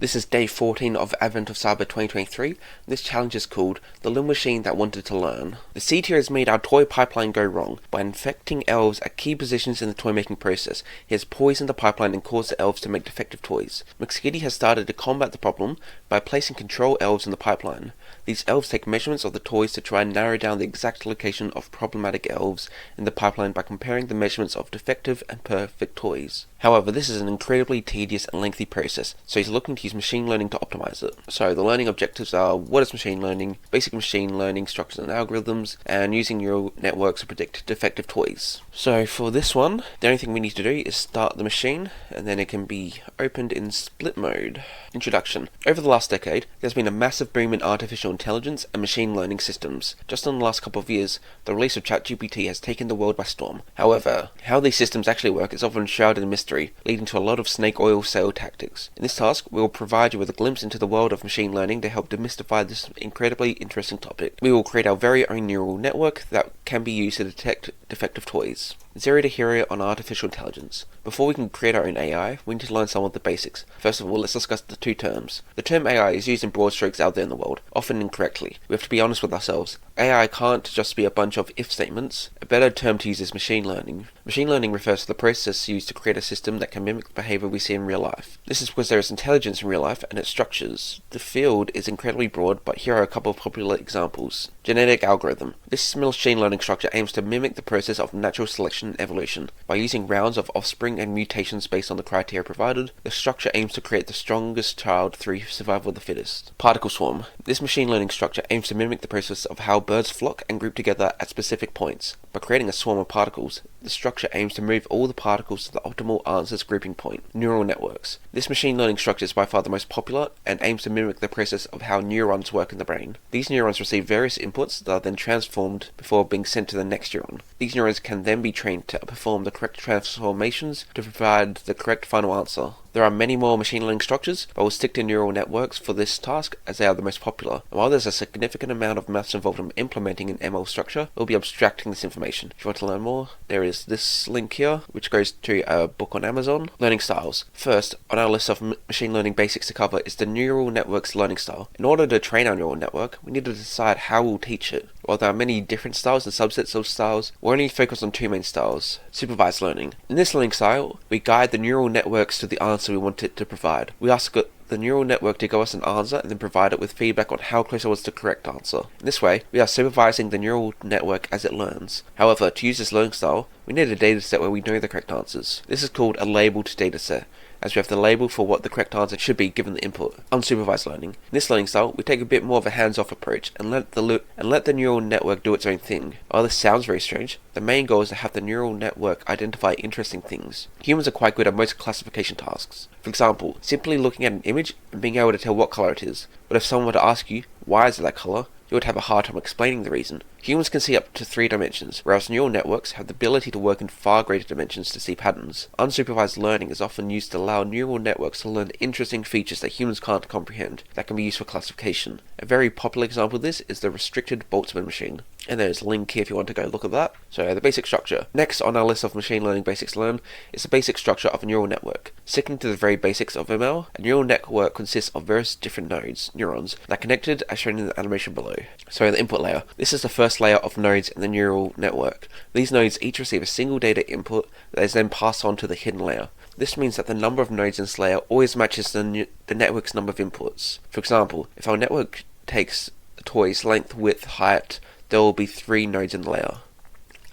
This is day 14 of Advent of Cyber 2023. This challenge is called The Little Machine That Wanted to Learn. The seed here has made our toy pipeline go wrong. By infecting elves at key positions in the toy making process, he has poisoned the pipeline and caused the elves to make defective toys. McSkitty has started to combat the problem by placing control elves in the pipeline. These elves take measurements of the toys to try and narrow down the exact location of problematic elves in the pipeline by comparing the measurements of defective and perfect toys. However, this is an incredibly tedious and lengthy process, so he's looking to use machine learning to optimize it. So the learning objectives are: what is machine learning, basic machine learning structures and algorithms, and using neural networks to predict defective toys. So for this one, the only thing we need to do is start the machine, and then it can be opened in split mode. Introduction. Over the last decade, there's been a massive boom in artificial intelligence and machine learning systems. Just in the last couple of years, the release of ChatGPT has taken the world by storm. However, how these systems actually work is often shrouded in mystery, leading to a lot of snake oil sale tactics. In this task, we will provide you with a glimpse into the world of machine learning to help demystify this incredibly interesting topic. We will create our very own neural network that can be used to detect defective toys. Zero to hero on artificial intelligence. Before we can create our own AI, we need to learn some of the basics. First of all, let's discuss the two terms. The term AI is used in broad strokes out there in the world, often incorrectly. We have to be honest with ourselves. AI can't just be a bunch of if statements. A better term to use is machine learning. Machine learning refers to the process used to create a system that can mimic the behavior we see in real life. This is because there is intelligence in real life and its structures. The field is incredibly broad, but here are a couple of popular examples. Genetic algorithm. This machine learning structure aims to mimic the process of natural selection and evolution. By using rounds of offspring and mutations based on the criteria provided, the structure aims to create the strongest child through survival of the fittest. Particle swarm. This machine learning structure aims to mimic the process of how birds flock and group together at specific points. By creating a swarm of particles, the structure aims to move all the particles to the optimal answers grouping point. Neural networks. This machine learning structure is by far the most popular and aims to mimic the process of how neurons work in the brain. These neurons receive various inputs that are then transformed before being sent to the next neuron. These neurons can then be trained to perform the correct transformations to provide the correct final answer. There are many more machine learning structures, but we'll stick to neural networks for this task as they are the most popular. And while there's a significant amount of maths involved in implementing an ML structure, we'll be abstracting this information. If you want to learn more, there is this link here, which goes to a book on Amazon. Learning styles. First, on our list of machine learning basics to cover is the neural network's learning style. In order to train our neural network, we need to decide how we'll teach it. While there are many different styles and subsets of styles, we're only focused on two main styles. Supervised learning. In this learning style, we guide the neural networks to the answer we want it to provide. We ask the neural network to give us an answer and then provide it with feedback on how close it was to the correct answer. In this way, we are supervising the neural network as it learns. However, to use this learning style, we need a dataset where we know the correct answers. This is called a labeled dataset, as we have the label for what the correct answer should be given the input. Unsupervised learning. In this learning style, we take a bit more of a hands-off approach and let the neural network do its own thing. While this sounds very strange, the main goal is to have the neural network identify interesting things. Humans are quite good at most classification tasks. For example, simply looking at an image and being able to tell what color it is. But if someone were to ask you, why is it that color, you would have a hard time explaining the reason. Humans can see up to 3 dimensions, whereas neural networks have the ability to work in far greater dimensions to see patterns. Unsupervised learning is often used to allow neural networks to learn interesting features that humans can't comprehend, that can be used for classification. A very popular example of this is the restricted Boltzmann machine. And there's a link here if you want to go look at that. So the basic structure. Next on our list of machine learning basics to learn is the basic structure of a neural network. Sticking to the very basics of ML, a neural network consists of various different nodes, neurons, that are connected as shown in the animation below. So the input layer. This is the first layer of nodes in the neural network. These nodes each receive a single data input that is then passed on to the hidden layer. This means that the number of nodes in this layer always matches the network's number of inputs. For example, if our network takes the toy's length, width, height, there will be 3 nodes in the layer.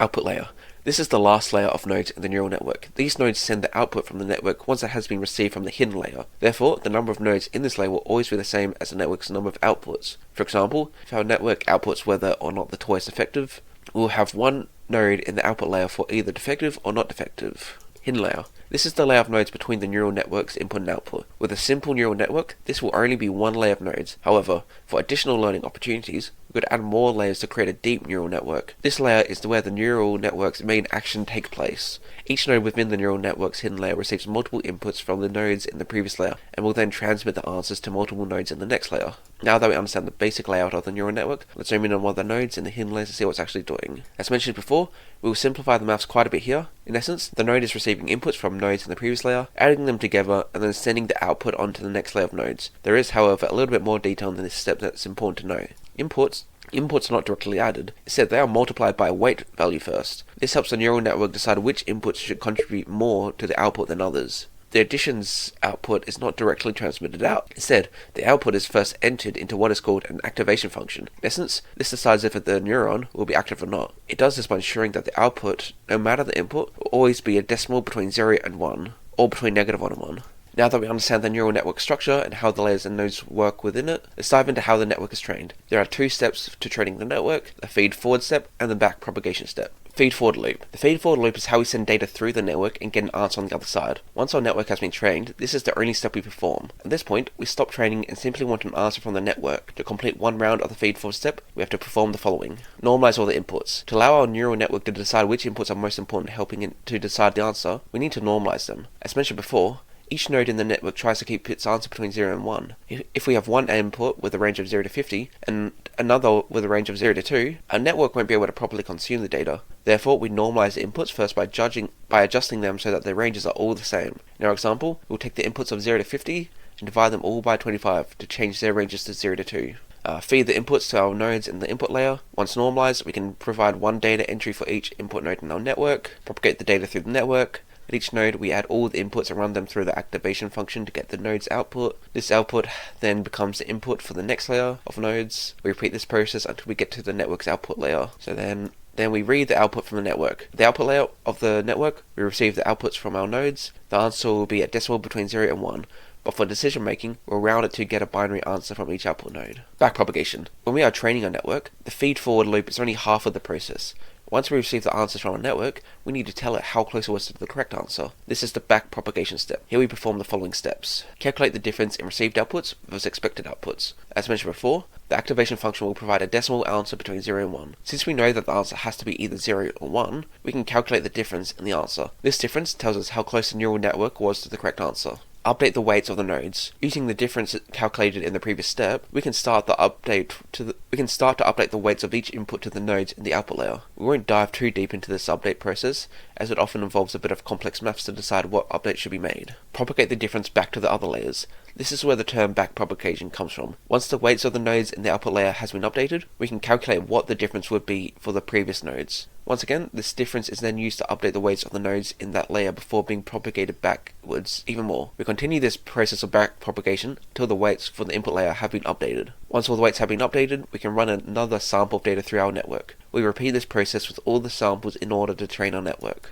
Output layer. This is the last layer of nodes in the neural network. These nodes send the output from the network once it has been received from the hidden layer. Therefore, the number of nodes in this layer will always be the same as the network's number of outputs. For example, if our network outputs whether or not the toy is defective, we will have 1 node in the output layer for either defective or not defective. Hidden layer. This is the layer of nodes between the neural network's input and output. With a simple neural network, this will only be 1 layer of nodes. However, for additional learning opportunities, we could add more layers to create a deep neural network. This layer is where the neural network's main action takes place. Each node within the neural network's hidden layer receives multiple inputs from the nodes in the previous layer, and will then transmit the answers to multiple nodes in the next layer. Now that we understand the basic layout of the neural network, let's zoom in on one of the nodes in the hidden layers to see what it's actually doing. As mentioned before, we will simplify the maths quite a bit here. In essence, the node is receiving inputs from nodes in the previous layer, adding them together, and then sending the output onto the next layer of nodes. There is, however, a little bit more detail in this step that's important to know. Inputs are not directly added. Instead, they are multiplied by a weight value first. This helps the neural network decide which inputs should contribute more to the output than others. The addition's output is not directly transmitted out. Instead, the output is first entered into what is called an activation function. In essence, this decides if the neuron will be active or not. It does this by ensuring that the output, no matter the input, will always be a decimal between 0 and 1, or between -1 and 1. Now that we understand the neural network structure and how the layers and nodes work within it, let's dive into how the network is trained. There are 2 steps to training the network, the feed-forward step and the back-propagation step. Feed-forward loop. The feed-forward loop is how we send data through the network and get an answer on the other side. Once our network has been trained, this is the only step we perform. At this point, we stop training and simply want an answer from the network. To complete one round of the feed-forward step, we have to perform the following. Normalize all the inputs. To allow our neural network to decide which inputs are most important helping it to decide the answer, we need to normalize them. As mentioned before, each node in the network tries to keep its answer between 0 and 1. If we have one input with a range of 0 to 50 and another with a range of 0 to 2, our network won't be able to properly consume the data. Therefore, we normalize the inputs first by adjusting them so that the ranges are all the same. In our example, we'll take the inputs of 0 to 50 and divide them all by 25 to change their ranges to 0 to 2. Feed the inputs to our nodes in the input layer. Once normalized, we can provide one data entry for each input node in our network, propagate the data through the network. At each node, we add all the inputs and run them through the activation function to get the node's output. This output then becomes the input for the next layer of nodes. We repeat this process until we get to the network's output layer. So then we read the output from the network. The output layer of the network, we receive the outputs from our nodes. The answer will be a decimal between 0 and 1. But for decision making, we'll round it to get a binary answer from each output node. Backpropagation. When we are training our network, the feed-forward loop is only half of the process. Once we receive the answers from our network, we need to tell it how close it was to the correct answer. This is the backpropagation step. Here we perform the following steps. Calculate the difference in received outputs versus expected outputs. As mentioned before, the activation function will provide a decimal answer between 0 and 1. Since we know that the answer has to be either 0 or 1, we can calculate the difference in the answer. This difference tells us how close the neural network was to the correct answer. Update the weights of the nodes. Using the difference calculated in the previous step, we can start to update the weights of each input to the nodes in the output layer. We won't dive too deep into this update process, as it often involves a bit of complex maths to decide what updates should be made. Propagate the difference back to the other layers. This is where the term backpropagation comes from. Once the weights of the nodes in the output layer has been updated, we can calculate what the difference would be for the previous nodes. Once again, this difference is then used to update the weights of the nodes in that layer before being propagated backwards even more. We continue this process of backpropagation till the weights for the input layer have been updated. Once all the weights have been updated, we can run another sample of data through our network. We repeat this process with all the samples in order to train our network.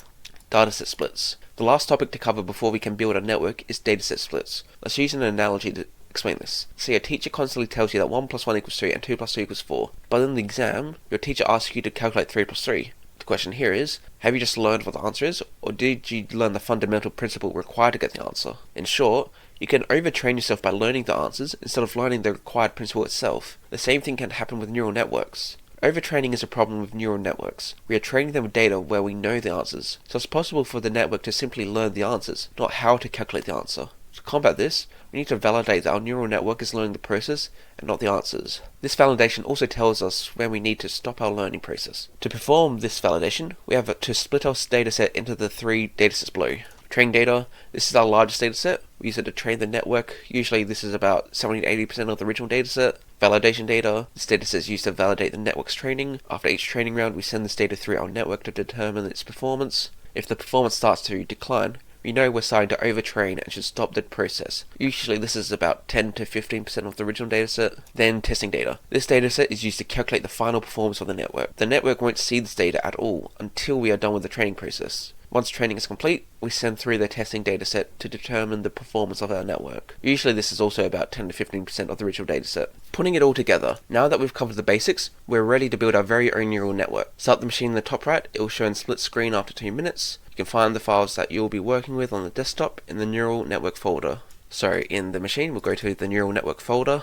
Dataset splits. The last topic to cover before we can build a network is dataset splits. Let's use an analogy to explain this. See, a teacher constantly tells you that 1 plus 1 equals 3 and 2 plus 2 equals 4, but in the exam, your teacher asks you to calculate 3 plus 3. The question here is, have you just learned what the answer is, or did you learn the fundamental principle required to get the answer? In short, you can overtrain yourself by learning the answers instead of learning the required principle itself. The same thing can happen with neural networks. Overtraining is a problem with neural networks. We are training them with data where we know the answers, so it's possible for the network to simply learn the answers, not how to calculate the answer. To combat this, we need to validate that our neural network is learning the process and not the answers. This validation also tells us when we need to stop our learning process. To perform this validation, we have to split our dataset into the 3 datasets below. Training data, this is our largest dataset. We use it to train the network. Usually this is about 70-80% of the original dataset. Validation data, this dataset is used to validate the network's training. After each training round, we send this data through our network to determine its performance. If the performance starts to decline, we know we're starting to overtrain and should stop the process. Usually this is about 10 to 15% of the original dataset. Then testing data. This dataset is used to calculate the final performance of the network. The network won't see this data at all until we are done with the training process. Once training is complete, we send through the testing dataset to determine the performance of our network. Usually this is also about 10 to 15% of the original dataset. Putting it all together, now that we've covered the basics, we're ready to build our very own neural network. Start the machine in the top right, it will show in split screen after 2 minutes. You can find the files that you'll be working with on the desktop in the neural network folder. So in the machine, we'll go to the neural network folder.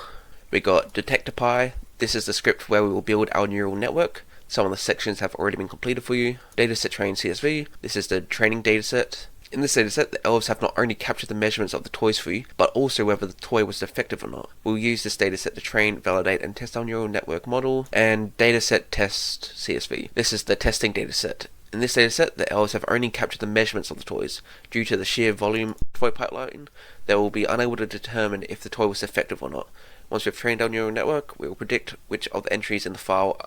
We got detectorpy, This is the script where we will build our neural network. Some of the sections have already been completed for you. Dataset train CSV. This is the training dataset. In this dataset, the elves have not only captured the measurements of the toys for you, but also whether the toy was defective or not. We'll use this dataset to train, validate, and test our neural network model. And dataset test CSV. This is the testing dataset. In this dataset, the elves have only captured the measurements of the toys. Due to the sheer volume of toy pipeline, they will be unable to determine if the toy was defective or not. Once we've trained our neural network, we will predict which of the entries in the file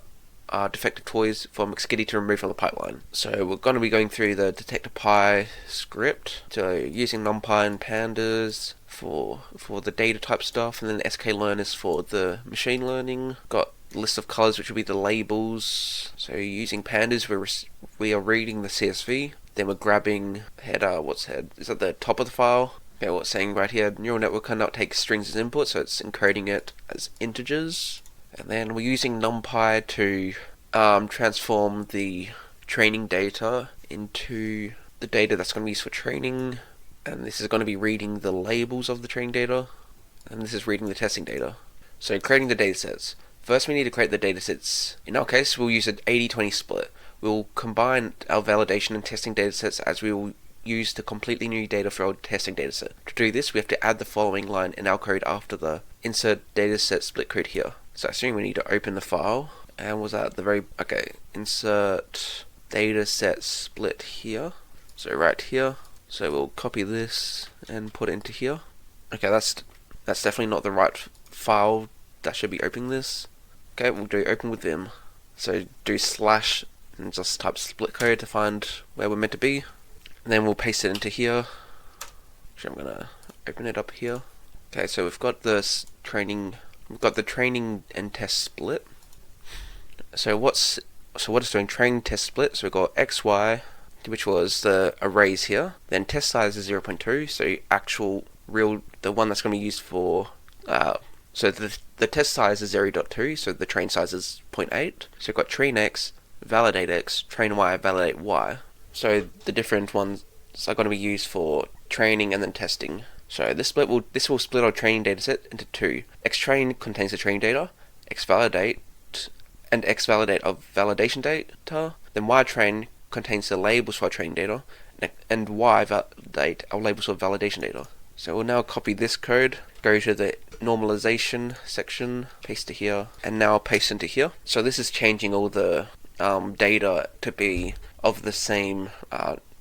are defective toys for McSkitty to remove from the pipeline. So we're going to be going through the detector.py script, so using NumPy and pandas for the data type stuff, and then sklearn is for the machine learning. Got a list of colors, which will be the labels. So using pandas, we are reading the CSV, then we're grabbing header. What's head? Is at the top of the file. Okay, what's saying right here, neural network cannot take strings as input, so it's encoding it as integers. And then we're using NumPy to transform the training data into the data that's going to be used for training. And this is going to be reading the labels of the training data. And this is reading the testing data. So creating the datasets. First we need to create the datasets. In our case, we'll use an 80-20 split. We'll combine our validation and testing datasets as we will use the completely new data for our testing dataset. To do this, we have to add the following line in our code after the insert dataset split code here. So I assume we need to open the file, and was that the very, okay, insert dataset split here. So right here. So we'll copy this and put it into here. Okay, that's definitely not the right file that should be opening this. Okay, we'll do open with vim. So do slash and just type split code to find where we're meant to be. And then we'll paste it into here. Actually, I'm gonna open it up here. Okay, so we've got this training. We've got the training and test split. So what it's doing? Training test split. So we've got x, y, which was the arrays here. Then test size is 0.2. So actual real, the one that's going to be used for. So the test size is 0.2. So the train size is 0.8. So we've got train x, validate x, train y, validate y. So the different ones are going to be used for training and then testing. So this will split our training dataset into two. Xtrain contains the training data, xvalidate and xvalidate of validation data. Then ytrain contains the labels for our training data, and yvalidate our labels for validation data. So we'll now copy this code, go to the normalization section, paste it here, and now paste into here. So this is changing all the data to be of the same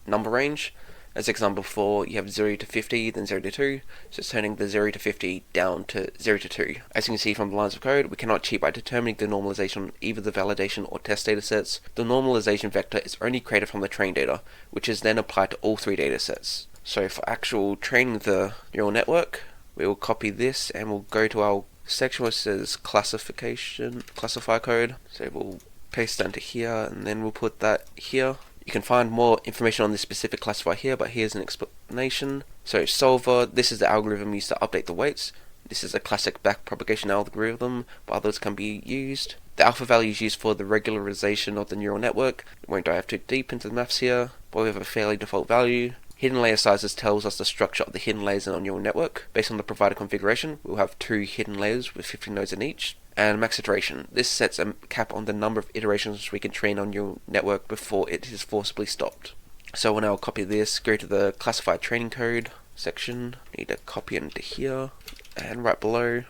number range. As example 4, you have 0 to 50, then 0 to 2, so it's turning the 0 to 50 down to 0 to 2. As you can see from the lines of code, we cannot cheat by determining the normalization on either the validation or test datasets. The normalization vector is only created from the train data, which is then applied to all three datasets. So for actual training the neural network, we will copy this and we'll go to our section which says classify code. So we'll paste that into here and then we'll put that here. You can find more information on this specific classifier here, but here's an explanation. So solver, this is the algorithm used to update the weights. This is a classic backpropagation algorithm, but others can be used. The alpha value is used for the regularization of the neural network. We won't dive too deep into the maths here, but we have a fairly default value. Hidden layer sizes tells us the structure of the hidden layers in our neural network. Based on the provided configuration, we'll have 2 hidden layers with 50 nodes in each. And max iteration. This sets a cap on the number of iterations we can train on your network before it is forcibly stopped. So we'll now copy this, go to the classified training code section, need to copy it into here, and right below,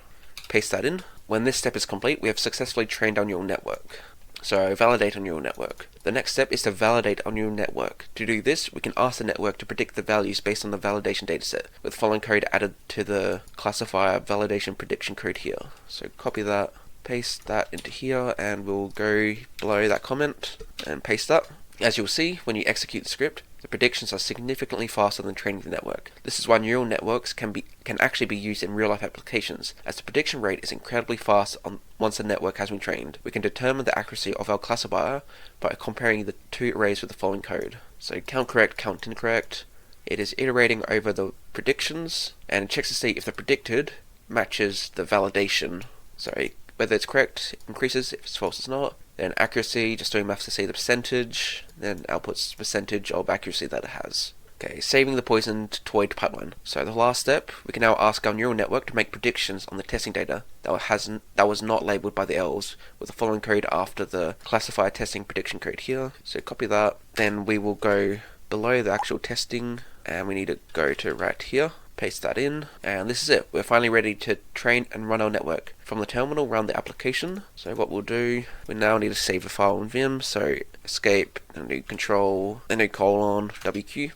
paste that in. When this step is complete, we have successfully trained our neural network. So validate our neural network. The next step is to validate our neural network. To do this, we can ask the network to predict the values based on the validation dataset, with the following code added to the classifier validation prediction code here. So copy that, paste that into here, and we'll go below that comment and paste that. As you'll see, when you execute the script, the predictions are significantly faster than training the network. This is why neural networks can actually be used in real-life applications, as the prediction rate is incredibly fast once the network has been trained. We can determine the accuracy of our classifier by comparing the 2 arrays with the following code. So count correct, count incorrect. It is iterating over the predictions, and it checks to see if the predicted matches the validation. So whether it's correct, increases, if it's false, it's not. Then accuracy, just doing maths to see the percentage, then outputs percentage of accuracy that it has. Okay, saving the poisoned toy pipeline. So the last step, we can now ask our neural network to make predictions on the testing data that was not labeled by the elves with the following code after the classifier testing prediction code here. So copy that. Then we will go below the actual testing and we need to go to right here. Paste that in, and this is it. We're finally ready to train and run our network. From the terminal, run the application. So what we'll do, we now need to save the file in Vim. So escape, and do control, then do colon, WQ.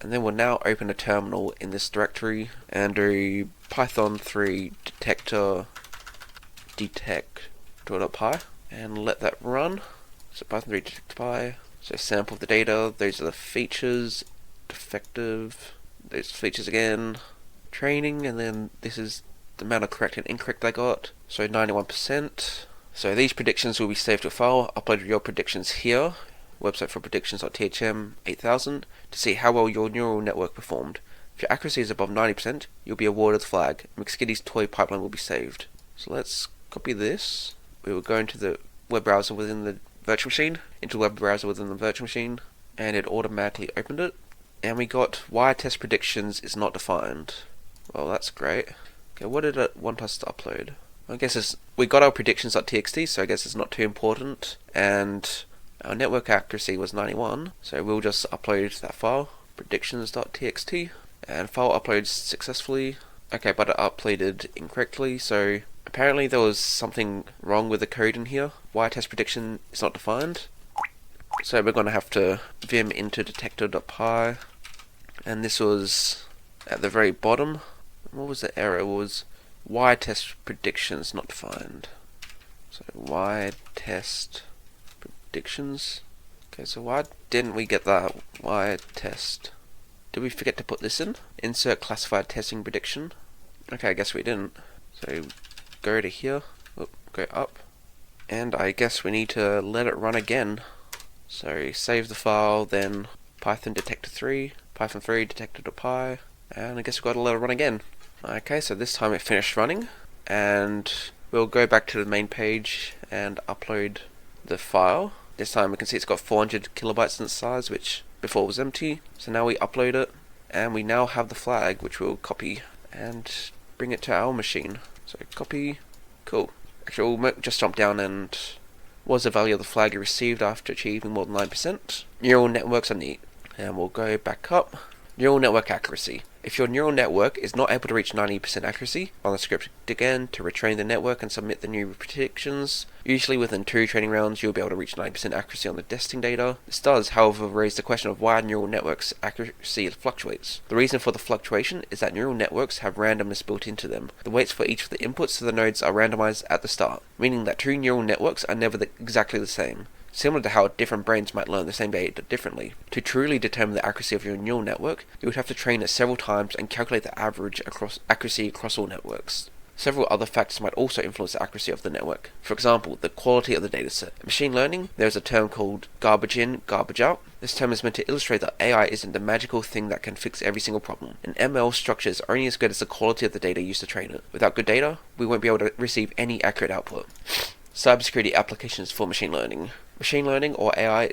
And then we'll now open a terminal in this directory and do python 3 detector detect.py and let that run. So python 3 detect.py. So sample the data, those are the features, defective, those features again, training, and then this is the amount of correct and incorrect I got, so 91%. So these predictions will be saved to a file. Upload your predictions here, website for predictions.thm 8000, to see how well your neural network performed. If your accuracy is above 90%, you'll be awarded the flag. McSkitty's toy pipeline will be saved. So let's copy this. We will go into the web browser within the virtual machine, into the web browser within the virtual machine, and it automatically opened it. And we got why test predictions is not defined. Well, that's great. Okay, what did it want us to upload? I guess we got our predictions.txt, so I guess it's not too important. And our network accuracy was 91, so we'll just upload that file, predictions.txt, and file uploads successfully. Okay, but it uploaded incorrectly, so apparently there was something wrong with the code in here. Why test prediction is not defined. So we're going to have to vim into detector.py, and this was at the very bottom. What was the error? It was why test predictions not defined. So why test predictions. Okay, so why didn't we get that? Why test? Did we forget to put this in? Insert classified testing prediction. Okay, I guess we didn't. So go to here, go up, and I guess we need to let it run again. So save the file, then python detector 3, python 3 detector.py, and I guess we've got to let it run again. Okay, so this time it finished running, and we'll go back to the main page and upload the file. This time we can see it's got 400 kilobytes in size, which before was empty. So now we upload it, and we now have the flag, which we'll copy and bring it to our machine. So copy, cool. Actually, we'll just jump down and was the value of the flag you received after achieving more than 9%. Neural networks are neat. And we'll go back up. Neural network accuracy. If your neural network is not able to reach 90% accuracy, run the script again to retrain the network and submit the new predictions. Usually within 2 training rounds you'll be able to reach 90% accuracy on the testing data. This does, however, raise the question of why neural networks' accuracy fluctuates. The reason for the fluctuation is that neural networks have randomness built into them. The weights for each of the inputs to the nodes are randomized at the start, meaning that 2 neural networks are never exactly the same. Similar to how different brains might learn the same data differently. To truly determine the accuracy of your neural network, you would have to train it several times and calculate the average accuracy across all networks. Several other factors might also influence the accuracy of the network. For example, the quality of the dataset. In machine learning, there is a term called garbage in, garbage out. This term is meant to illustrate that AI isn't the magical thing that can fix every single problem. An ML structure is only as good as the quality of the data used to train it. Without good data, we won't be able to receive any accurate output. Cybersecurity applications for machine learning. Machine learning, or AI,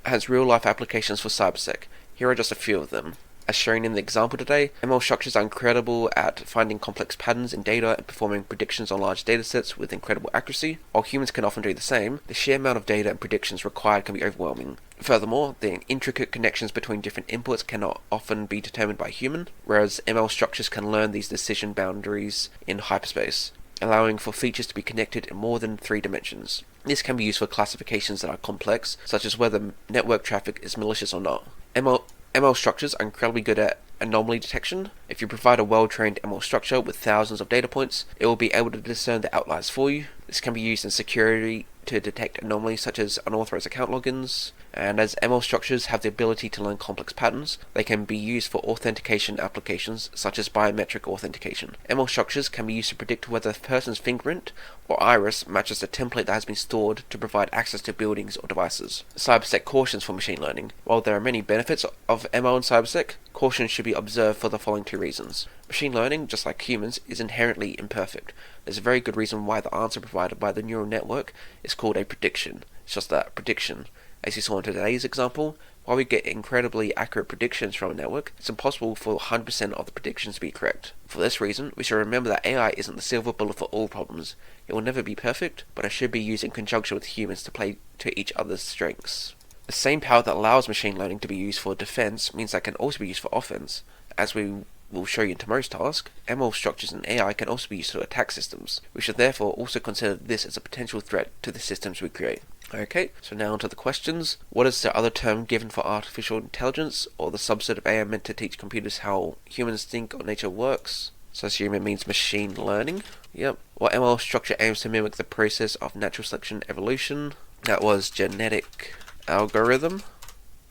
has real-life applications for cybersec. Here are just a few of them. As shown in the example today, ML structures are incredible at finding complex patterns in data and performing predictions on large datasets with incredible accuracy. While humans can often do the same, the sheer amount of data and predictions required can be overwhelming. Furthermore, the intricate connections between different inputs cannot often be determined by a human, whereas ML structures can learn these decision boundaries in hyperspace, allowing for features to be connected in more than 3 dimensions. This can be used for classifications that are complex, such as whether network traffic is malicious or not. ML structures are incredibly good at anomaly detection. If you provide a well-trained ML structure with thousands of data points, it will be able to discern the outliers for you. This can be used in security to detect anomalies such as unauthorized account logins, and as ML structures have the ability to learn complex patterns, they can be used for authentication applications such as biometric authentication. ML structures can be used to predict whether a person's fingerprint or iris matches the template that has been stored to provide access to buildings or devices. Cybersec cautions for machine learning. While there are many benefits of ML and cybersec, caution should be observed for the following 2 reasons. Machine learning, just like humans, is inherently imperfect. There's a very good reason why the answer provided by the neural network is called a prediction. It's just that, prediction. As you saw in today's example, While we get incredibly accurate predictions from a network, it's impossible for 100% of the predictions to be correct. For this reason, we should remember that AI isn't the silver bullet for all problems. It will never be perfect, but it should be used in conjunction with humans to play to each other's strengths. The same power that allows machine learning to be used for defense means that it can also be used for offense. As we will show you in tomorrow's task, ML structures in AI can also be used to attack systems. We should therefore also consider this as a potential threat to the systems we create. Okay, so now onto the questions. What is the other term given for artificial intelligence, or the subset of AI meant to teach computers how humans think or nature works? So I assume it means machine learning. Yep. What ML structure aims to mimic the process of natural selection evolution? That was genetic algorithm.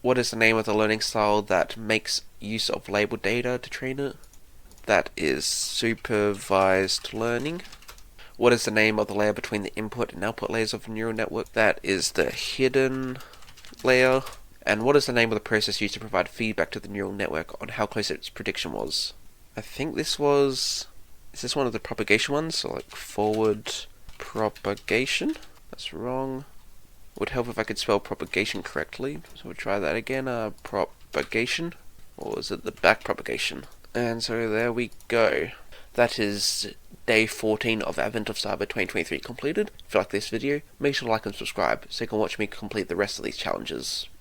What is the name of the learning style that makes use of labeled data to train it? That is supervised learning. What is the name of the layer between the input and output layers of a neural network? That is the hidden layer. And what is the name of the process used to provide feedback to the neural network on how close its prediction was? I think this was... Is this one of the propagation ones? So like forward propagation? That's wrong. Would help if I could spell propagation correctly. So we'll try that again. Propagation. Or is it the back propagation? And so there we go. That is day 14 of Advent of Cyber 2023 completed. If you like this video, make sure to like and subscribe so you can watch me complete the rest of these challenges.